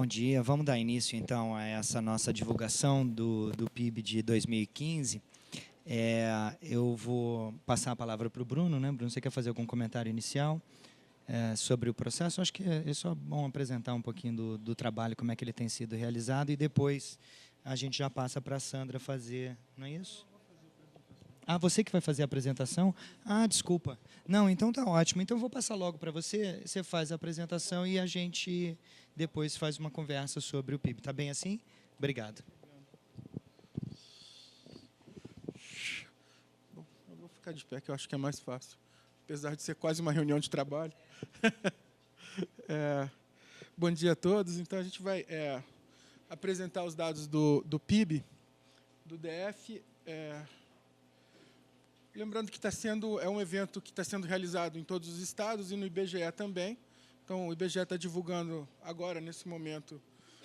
Bom dia. Vamos dar início, então, a essa nossa divulgação do PIB de 2015. Eu vou passar a palavra para o Bruno, né? Bruno, você quer fazer algum comentário inicial sobre o processo? Acho que é só bom apresentar um pouquinho do trabalho, como é que ele tem sido realizado, e depois a gente já passa para a Sandra fazer, não é isso? Ah, você que vai fazer a apresentação? Ah, desculpa. Não, então tá ótimo. Então eu vou passar logo para você, você faz a apresentação e a gente depois faz uma conversa sobre o PIB. Tá bem assim? Obrigado. Bom, eu vou ficar de pé, que eu acho que é mais fácil, apesar de ser quase uma reunião de trabalho. Bom dia a todos. Então, a gente vai apresentar os dados do PIB, do DF. Lembrando que é um evento que está sendo realizado em todos os estados e no IBGE também. Então, o IBGE está divulgando agora, nesse momento,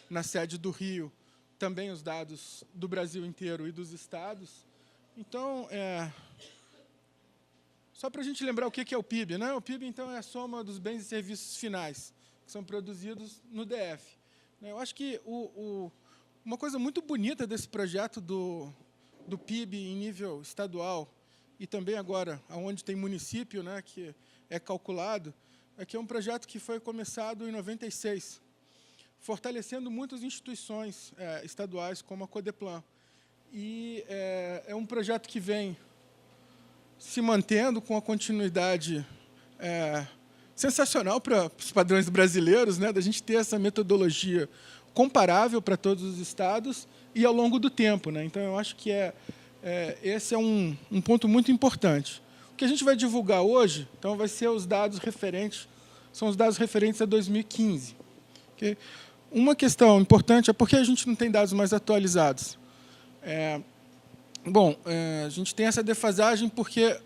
na sede do Rio, também os dados do Brasil inteiro e dos estados. Então, só para a gente lembrar o que é o PIB, né? O PIB, então, é a soma dos bens e serviços finais que são produzidos no DF. Eu acho que uma coisa muito bonita desse projeto do PIB em nível estadual e também agora, onde tem município, né, que é calculado, é que é um projeto que foi começado em 96, fortalecendo muitas instituições estaduais, como a Codeplan. E é um projeto que vem se mantendo com a continuidade sensacional para os padrões brasileiros, né, da gente ter essa metodologia comparável para todos os estados e ao longo do tempo, né? Então, eu acho que esse é um ponto muito importante. O que a gente vai divulgar hoje, então, vai ser os dados referentes, são os dados referentes a 2015. Okay? Uma questão importante é por que a gente não tem dados mais atualizados. A gente tem essa defasagem porque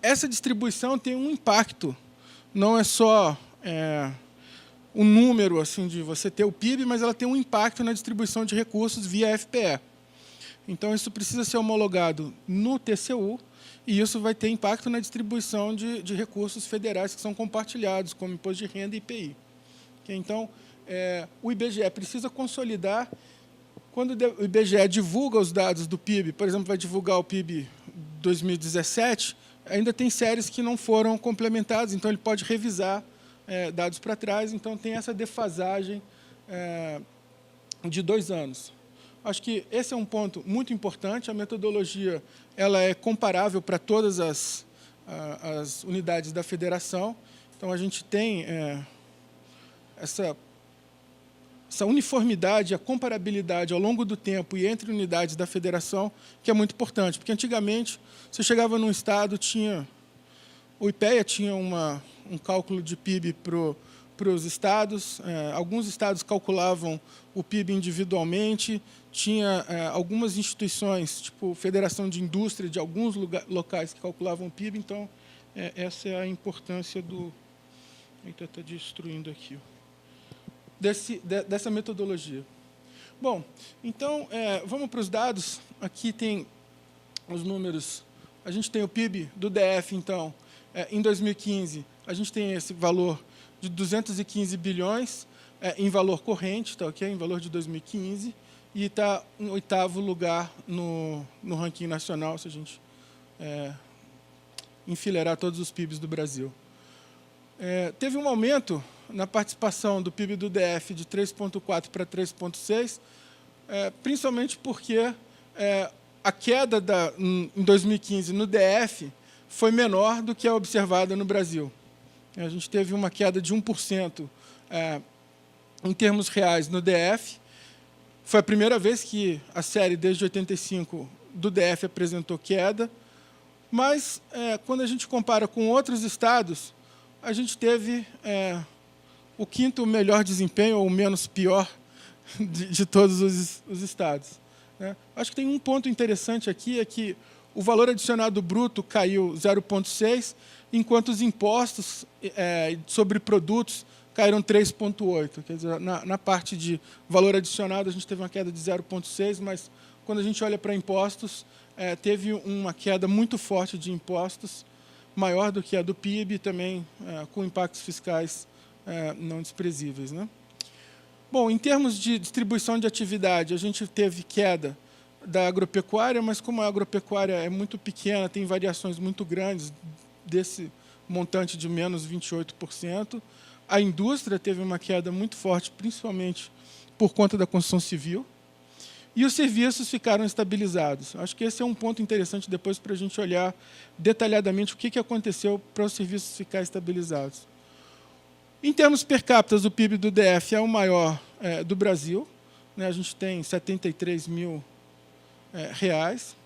essa distribuição tem um impacto. Não é só o número assim, de você ter o PIB, mas ela tem um impacto na distribuição de recursos via FPE. Então, isso precisa ser homologado no TCU, e isso vai ter impacto na distribuição de recursos federais que são compartilhados, como imposto de renda e IPI. Okay? Então, o IBGE precisa consolidar. Quando o IBGE divulga os dados do PIB, por exemplo, vai divulgar o PIB 2017, ainda tem séries que não foram complementadas, então ele pode revisar dados para trás, então tem essa defasagem de 2 anos. Acho que esse é um ponto muito importante. A metodologia ela é comparável para todas as unidades da federação. Então, a gente tem essa uniformidade, a comparabilidade ao longo do tempo e entre unidades da federação, que é muito importante. Porque, antigamente, você chegava num estado, o IPEA tinha um cálculo de PIB para os estados, alguns estados calculavam o PIB individualmente, tinha algumas instituições, tipo Federação de Indústria, de alguns locais que calculavam o PIB, então essa é a importância do... Eita, está destruindo aqui. Dessa metodologia. Bom, então, vamos para os dados. Aqui tem os números. A gente tem o PIB do DF, então, em 2015, a gente tem esse valor de 215 bilhões em valor corrente, tá, okay? Em valor de 2015, e está em 8º lugar no ranking nacional, se a gente enfileirar todos os PIBs do Brasil. Teve um aumento na participação do PIB do DF de 3,4 para 3,6, principalmente porque a queda em 2015 no DF foi menor do que a observada no Brasil. A gente teve uma queda de 1% em termos reais no DF. Foi a primeira vez que a série, desde 85, do DF apresentou queda. Mas, quando a gente compara com outros estados, a gente teve o 5º melhor desempenho, ou menos pior, de todos os estados. Acho que tem um ponto interessante aqui, é que o valor adicionado bruto caiu 0,6%, enquanto os impostos sobre produtos caíram 3,8%. Quer dizer, na parte de valor adicionado, a gente teve uma queda de 0,6%, mas quando a gente olha para impostos, teve uma queda muito forte de impostos, maior do que a do PIB, também com impactos fiscais não desprezíveis, né? Bom, em termos de distribuição de atividade, a gente teve queda da agropecuária, mas como a agropecuária é muito pequena, tem variações muito grandes desse montante de menos 28%. A indústria teve uma queda muito forte, principalmente por conta da construção civil. E os serviços ficaram estabilizados. Acho que esse é um ponto interessante depois para a gente olhar detalhadamente o que aconteceu para os serviços ficarem estabilizados. Em termos per capita, o PIB do DF é o maior do Brasil. Né? A gente tem 73 mil reais,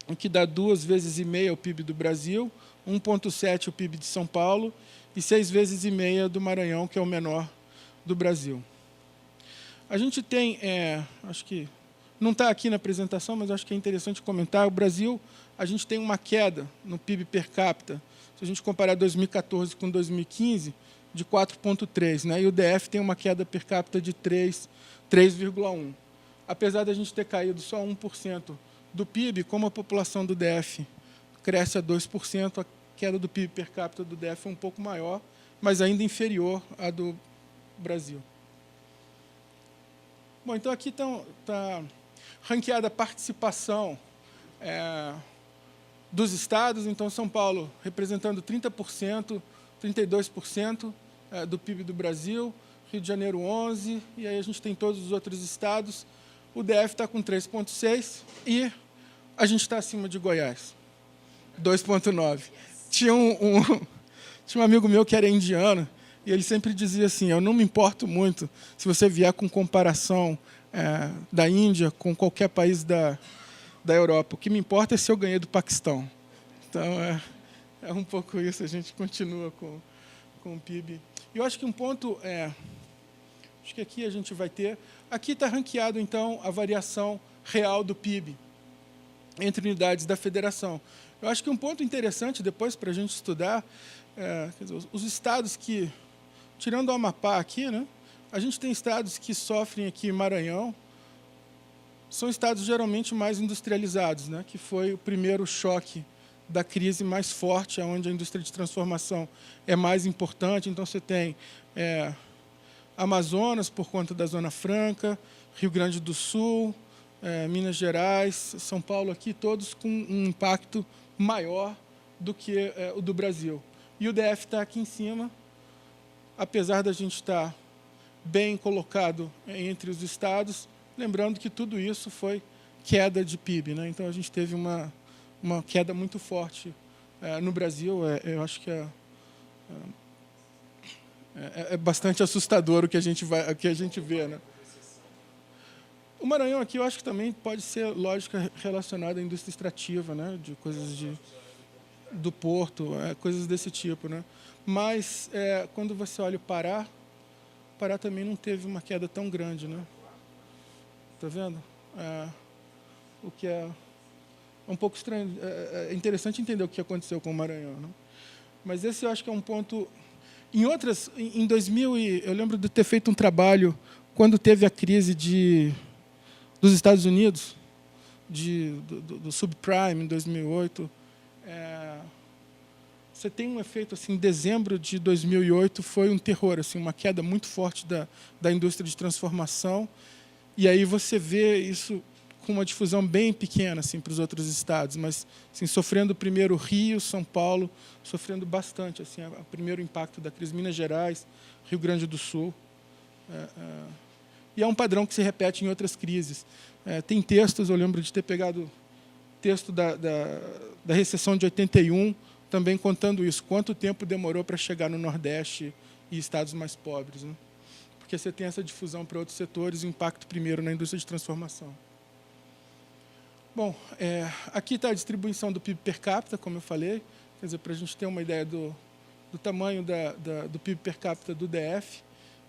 o que dá 2,5 vezes o PIB do Brasil, 1,7 o PIB de São Paulo e 6,5 vezes do Maranhão, que é o menor do Brasil. A gente tem, acho que não está aqui na apresentação, mas acho que é interessante comentar, o Brasil, a gente tem uma queda no PIB per capita, se a gente comparar 2014 com 2015, de 4,3, né? E o DF tem uma queda per capita de 3,1. Apesar de a gente ter caído só 1% do PIB, como a população do DF cresce a 2%, a queda do PIB per capita do DF é um pouco maior, mas ainda inferior à do Brasil. Bom, então aqui está ranqueada a participação dos estados. Então, São Paulo representando 30%, 32% do PIB do Brasil, Rio de Janeiro 11%, e aí a gente tem todos os outros estados. O DF está com 3,6% e a gente está acima de Goiás, 2,9%. Tinha um amigo meu que era indiano, e ele sempre dizia assim, eu não me importo muito se você vier com comparação da Índia com qualquer país da Europa. O que me importa é se eu ganhei do Paquistão. Então, é um pouco isso, a gente continua com o PIB. E eu acho que um ponto, acho que aqui a gente vai ter, aqui está ranqueado, então, a variação real do PIB entre unidades da federação. Eu acho que um ponto interessante depois para a gente estudar, quer dizer, os estados que, tirando o Amapá aqui, né, a gente tem estados que sofrem aqui, Maranhão, são estados geralmente mais industrializados, né, que foi o primeiro choque da crise mais forte, onde a indústria de transformação é mais importante. Então, você tem Amazonas, por conta da Zona Franca, Rio Grande do Sul, Minas Gerais, São Paulo, aqui, todos com um impacto maior do que o do Brasil. E o DF está aqui em cima, apesar da gente estar bem colocado entre os estados, lembrando que tudo isso foi queda de PIB. Né? Então, a gente teve uma queda muito forte no Brasil. Eu acho que é bastante assustador o que a gente vê. Né? O Maranhão aqui, eu acho que também pode ser lógica relacionada à indústria extrativa, né? De coisas do porto, coisas desse tipo. Né? Mas, quando você olha o Pará também não teve uma queda tão grande. Né? Está vendo? O que é um pouco estranho. É interessante entender o que aconteceu com o Maranhão. Né? Mas esse eu acho que é um ponto... Em 2000, eu lembro de ter feito um trabalho quando teve a crise dos Estados Unidos, do subprime, em 2008. Você tem um efeito, assim, em dezembro de 2008, foi um terror, assim, uma queda muito forte da indústria de transformação, e aí você vê isso com uma difusão bem pequena assim, para os outros estados, mas assim, sofrendo primeiro Rio, São Paulo, sofrendo bastante assim, o primeiro impacto da crise, Minas Gerais, Rio Grande do Sul. E é um padrão que se repete em outras crises. Tem textos, eu lembro de ter pegado texto da recessão de 81, também contando isso, quanto tempo demorou para chegar no Nordeste e estados mais pobres. Né? Porque você tem essa difusão para outros setores e impacto primeiro na indústria de transformação. Bom, aqui está a distribuição do PIB per capita, como eu falei, quer dizer, para a gente ter uma ideia do tamanho do PIB per capita do DF,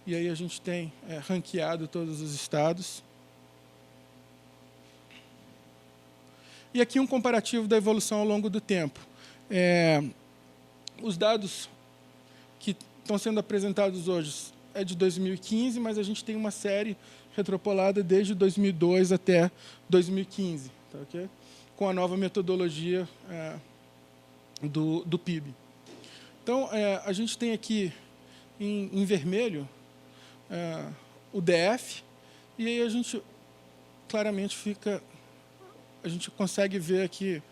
e aí a gente tem ranqueado todos os estados. E aqui um comparativo da evolução ao longo do tempo. Os dados que estão sendo apresentados hoje é de 2015, mas a gente tem uma série retropolada desde 2002 até 2015. Tá, okay? Com a nova metodologia do PIB. Então, a gente tem aqui em vermelho o DF, e aí a gente claramente a gente consegue ver que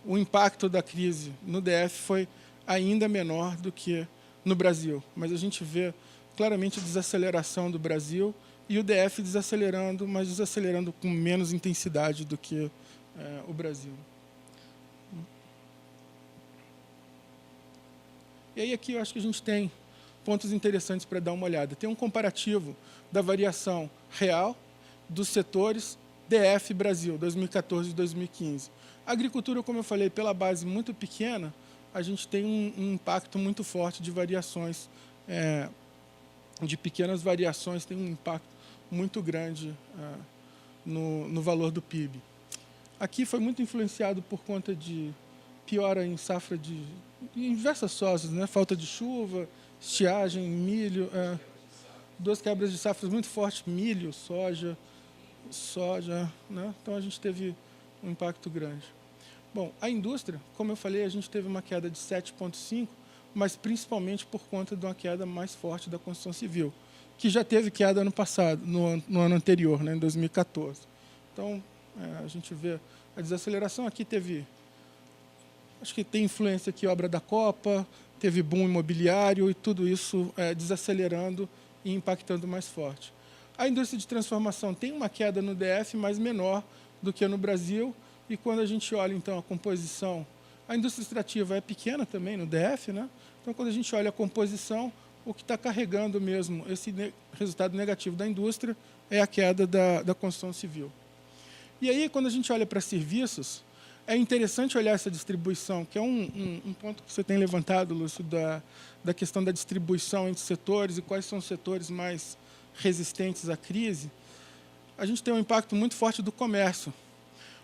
o impacto da crise no DF foi ainda menor do que no Brasil. Mas a gente vê claramente a desaceleração do Brasil e o DF desacelerando, mas desacelerando com menos intensidade do que o Brasil. E aí aqui eu acho que a gente tem pontos interessantes para dar uma olhada. Tem um comparativo da variação real dos setores DF Brasil, 2014 e 2015. A agricultura, como eu falei, pela base muito pequena, a gente tem um impacto muito forte de variações, de pequenas variações, tem um impacto muito grande no valor do PIB. Aqui foi muito influenciado por conta de piora em safra em diversas sojas, né? Falta de chuva, estiagem, milho, duas quebras de safras muito fortes, milho, soja, né? Então a gente teve um impacto grande. Bom, a indústria, como eu falei, a gente teve uma queda de 7,5%, mas principalmente por conta de uma queda mais forte da construção civil, que já teve queda ano passado, no ano anterior, né, em 2014. Então, a gente vê a desaceleração. Aqui teve, acho que tem influência aqui, obra da Copa, teve boom imobiliário e tudo isso desacelerando e impactando mais forte. A indústria de transformação tem uma queda no DF, mas menor do que no Brasil. E quando a gente olha, então, a composição, a indústria extrativa é pequena também no DF, né? Então, quando a gente olha a composição, o que está carregando mesmo esse resultado negativo da indústria é a queda da construção civil. E aí, quando a gente olha para serviços, é interessante olhar essa distribuição, que é um ponto que você tem levantado, Lúcio, da questão da distribuição entre setores e quais são os setores mais resistentes à crise. A gente tem um impacto muito forte do comércio.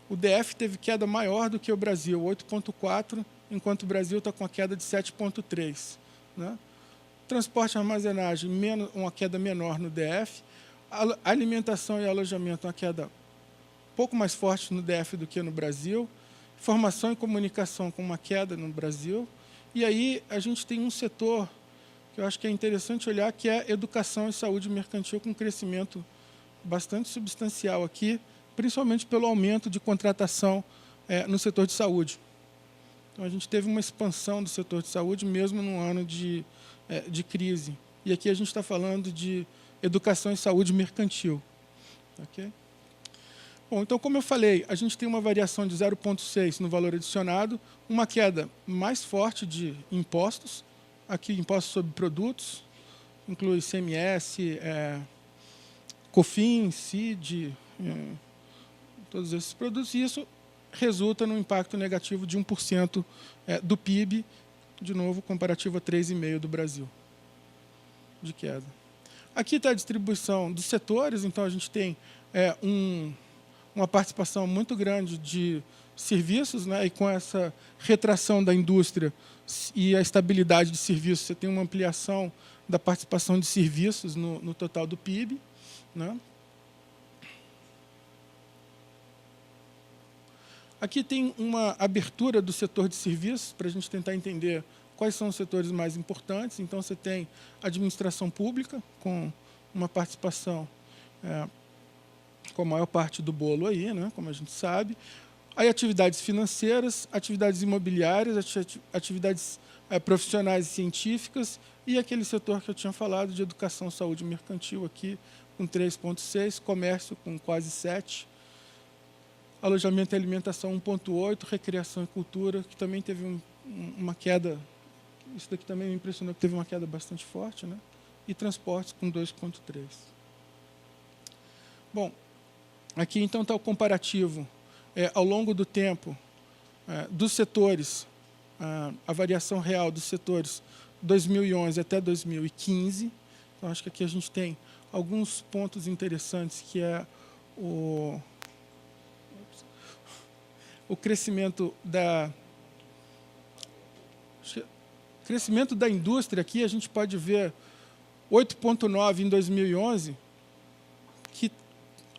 O DF teve queda maior do que o Brasil, 8,4%, enquanto o Brasil está com a queda de 7,3%. Né? Transporte e armazenagem, uma queda menor no DF. A alimentação e alojamento, uma queda um pouco mais forte no DF do que no Brasil. Informação e comunicação com uma queda no Brasil. E aí a gente tem um setor que eu acho que é interessante olhar, que é educação e saúde mercantil, com um crescimento bastante substancial aqui, principalmente pelo aumento de contratação no setor de saúde. Então, a gente teve uma expansão do setor de saúde, mesmo num ano de crise. E aqui a gente está falando de educação e saúde mercantil. Okay? Bom, então, como eu falei, a gente tem uma variação de 0,6 no valor adicionado, uma queda mais forte de impostos, aqui impostos sobre produtos, inclui ICMS, COFINS, CID, todos esses produtos, e isso resulta num impacto negativo de 1% do PIB, de novo, comparativo a 3,5% do Brasil, de queda. Aqui está a distribuição dos setores, então a gente tem uma participação muito grande de serviços, né, e com essa retração da indústria e a estabilidade de serviços, você tem uma ampliação da participação de serviços no total do PIB. Né? Aqui tem uma abertura do setor de serviços, para a gente tentar entender quais são os setores mais importantes. Então, você tem a administração pública, com uma participação com a maior parte do bolo aí, né, como a gente sabe. Aí, atividades financeiras, atividades imobiliárias, atividades profissionais e científicas, e aquele setor que eu tinha falado de educação, saúde e mercantil aqui, com 3,6%, comércio com quase 7%, alojamento e alimentação 1,8%, recreação e cultura, que também teve uma queda, isso daqui também me impressionou, que teve uma queda bastante forte, né? E transportes com 2,3%. Bom, aqui então está o comparativo ao longo do tempo dos setores, a variação real dos setores 2011 até 2015. Então, acho que aqui a gente tem alguns pontos interessantes, que é o crescimento da indústria. Aqui a gente pode ver 8,9% em 2011, que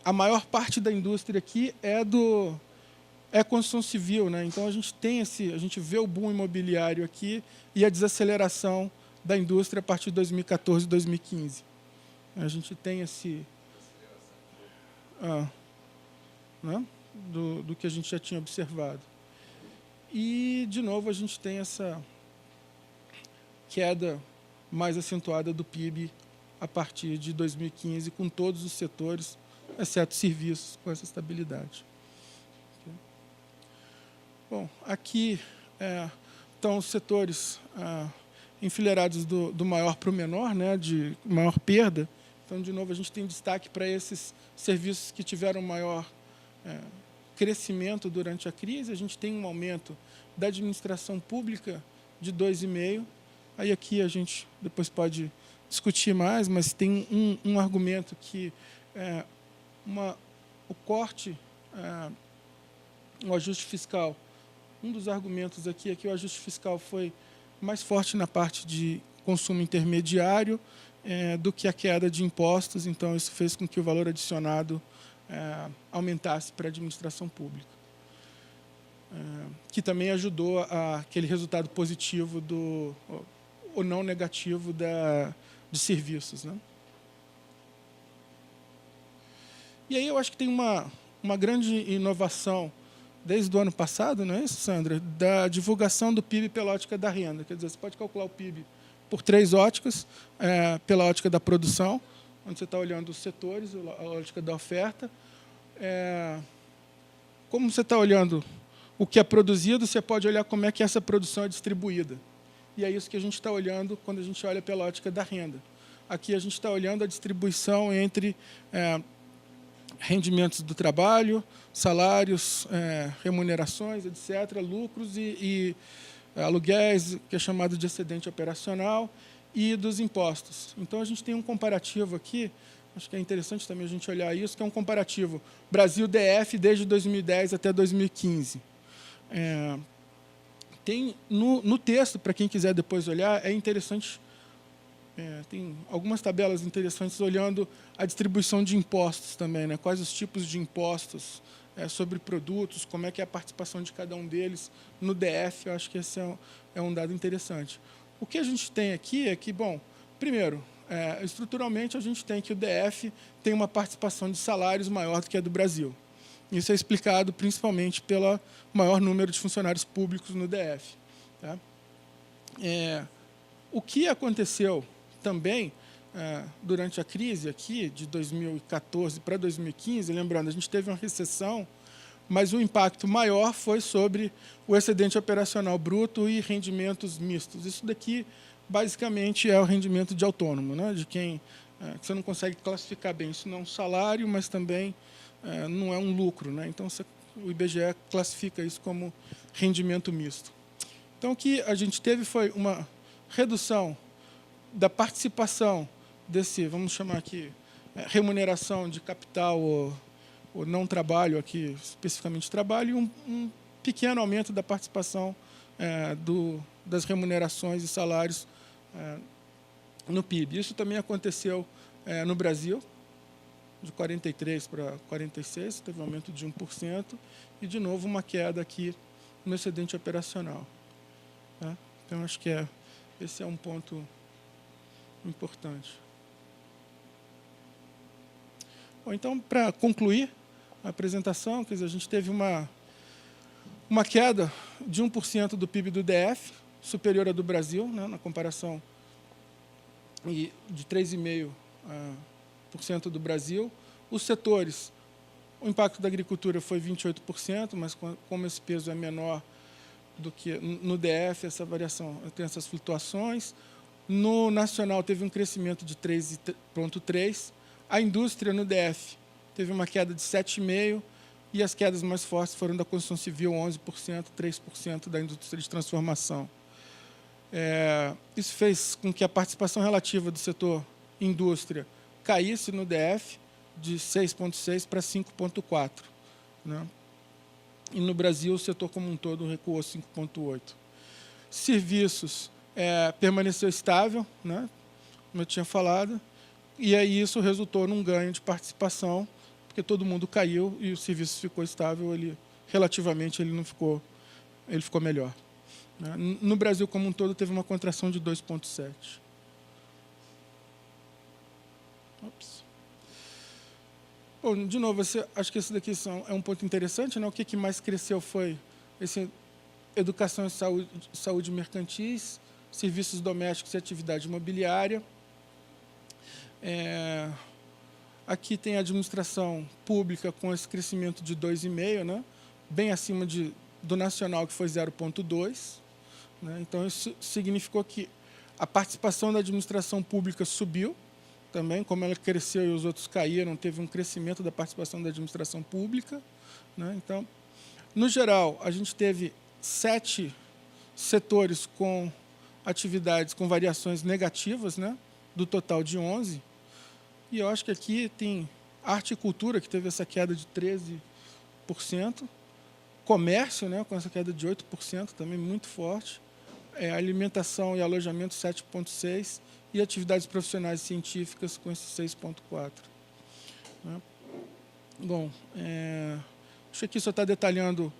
a maior parte da indústria aqui é construção civil, né? Então a gente vê o boom imobiliário aqui e a desaceleração da indústria a partir de 2014 e 2015. A gente tem né, do que a gente já tinha observado. E, de novo, a gente tem essa queda mais acentuada do PIB a partir de 2015, com todos os setores, exceto serviços, com essa estabilidade. Bom, aqui estão os setores enfileirados do maior para o menor, né, de maior perda. Então, de novo, a gente tem destaque para esses serviços que tiveram maior crescimento durante a crise. A gente tem um aumento da administração pública de 2,5%. Aí aqui a gente depois pode discutir mais, mas tem um argumento que o corte, o ajuste fiscal, um dos argumentos aqui é que o ajuste fiscal foi mais forte na parte de consumo intermediário do que a queda de impostos, então isso fez com que o valor adicionado aumentasse para a administração pública, que também ajudou aquele resultado positivo ou não negativo de serviços, né? E aí eu acho que tem uma grande inovação desde o ano passado, não é isso, Sandra? Da divulgação do PIB pela ótica da renda. Quer dizer, você pode calcular o PIB por 3 óticas, pela ótica da produção, onde você está olhando os setores, a ótica da oferta. Como você está olhando o que é produzido, você pode olhar como é que essa produção é distribuída. E é isso que a gente está olhando quando a gente olha pela ótica da renda. Aqui a gente está olhando a distribuição entre rendimentos do trabalho, salários, remunerações, etc., lucros e aluguéis, que é chamado de excedente operacional, e dos impostos. Então, a gente tem um comparativo aqui, acho que é interessante também a gente olhar isso, que é um comparativo Brasil-DF desde 2010 até 2015. Tem no texto, para quem quiser depois olhar, é interessante, tem algumas tabelas interessantes olhando a distribuição de impostos também, né? Quais os tipos de impostos sobre produtos, como é que é a participação de cada um deles no DF. Eu acho que esse é um dado interessante. O que a gente tem aqui é que, bom, primeiro, estruturalmente a gente tem que o DF tem uma participação de salários maior do que a do Brasil. Isso é explicado principalmente pelo maior número de funcionários públicos no DF. Tá? O que aconteceu também durante a crise aqui, de 2014 para 2015, lembrando, a gente teve uma recessão, mas o impacto maior foi sobre o excedente operacional bruto e rendimentos mistos. Isso daqui, basicamente, é o rendimento de autônomo, né? De quem que você não consegue classificar bem. Isso não é um salário, mas também não é um lucro, né? Então, o IBGE classifica isso como rendimento misto. Então, o que a gente teve foi uma redução da participação desse, vamos chamar aqui, remuneração de capital ou não trabalho, aqui especificamente trabalho, e um pequeno aumento da participação das remunerações e salários no PIB. Isso também aconteceu no Brasil, de 43% para 46%, teve um aumento de 1%, e, de novo, uma queda aqui no excedente operacional. Tá? Então, acho que esse é um ponto importante. Bom, então, para concluir a apresentação, quer dizer, a gente teve uma queda de 1% do PIB do DF, superior à do Brasil, né, na comparação, e de 3,5% do Brasil. Os setores, o impacto da agricultura foi 28%, mas como esse peso é menor do que no DF, essa variação tem essas flutuações. No nacional teve um crescimento de 3,3%. A indústria no DF teve uma queda de 7,5%, e as quedas mais fortes foram da construção civil, 11%, 3% da indústria de transformação. Isso fez com que a participação relativa do setor indústria caísse no DF de 6,6% para 5,4%. Né? E no Brasil, o setor como um todo recuou 5,8%. Serviços permaneceu estável, né? Como eu tinha falado, e aí isso resultou num ganho de participação, porque todo mundo caiu e o serviço ficou estável, relativamente ele ficou melhor. No Brasil como um todo teve uma contração de 2,7%. Bom, de novo, acho que esse daqui é um ponto interessante, né? O que mais cresceu foi educação e saúde mercantis, serviços domésticos e atividade imobiliária. Aqui tem a administração pública com esse crescimento de 2,5%, né? Bem acima do nacional, que foi 0,2%. Né? Então, isso significou que a participação da administração pública subiu também, como ela cresceu e os outros caíram, teve um crescimento da participação da administração pública. Né? Então, no geral, a gente teve 7 setores com atividades com variações negativas, né? Do total de 11. E eu acho que aqui tem arte e cultura, que teve essa queda de 13%, comércio, né, com essa queda de 8%, também muito forte, alimentação e alojamento 7,6%, e atividades profissionais e científicas com esse 6,4%. Né? Bom, acho que aqui só está detalhando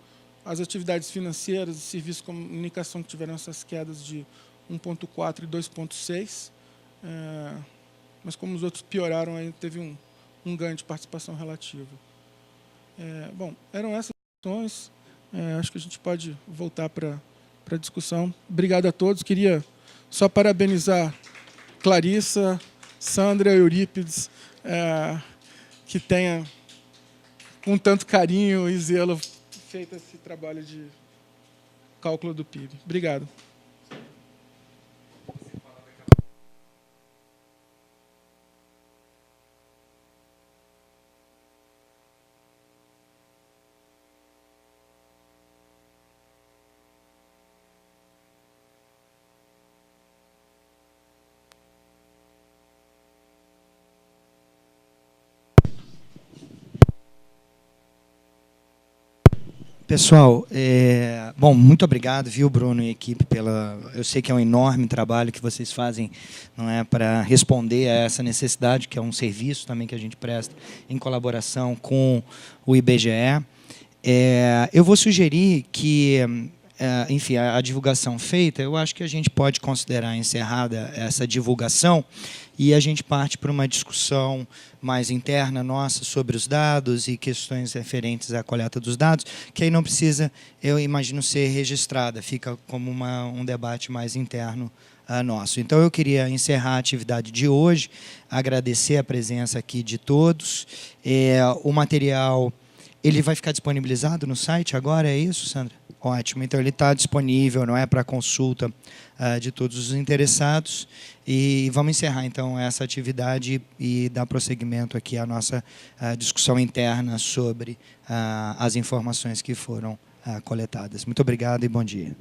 as atividades financeiras e serviços de comunicação que tiveram essas quedas de 1,4% e 2,6%. Mas como os outros pioraram, aí teve um ganho de participação relativa. Bom, eram essas questões. Acho que a gente pode voltar para a discussão. Obrigado a todos. Queria só parabenizar Clarissa, Sandra e Eurípides, que tenha, com tanto carinho e zelo, feito esse trabalho de cálculo do PIB. Obrigado. Pessoal, bom, muito obrigado, viu, Bruno e equipe, eu sei que é um enorme trabalho que vocês fazem, não é, para responder a essa necessidade, que é um serviço também que a gente presta em colaboração com o IBGE. Eu vou sugerir que, enfim, a divulgação feita, eu acho que a gente pode considerar encerrada essa divulgação e a gente parte para uma discussão mais interna nossa sobre os dados e questões referentes à coleta dos dados, que aí não precisa, eu imagino, ser registrada, fica como um debate mais interno nosso. Então, eu queria encerrar a atividade de hoje, agradecer a presença aqui de todos. O material ele vai ficar disponibilizado no site agora, é isso, Sandra? Ótimo, então ele está disponível, não é, para consulta de todos os interessados. E vamos encerrar, então, essa atividade e dar prosseguimento aqui à nossa discussão interna sobre as informações que foram coletadas. Muito obrigado e bom dia.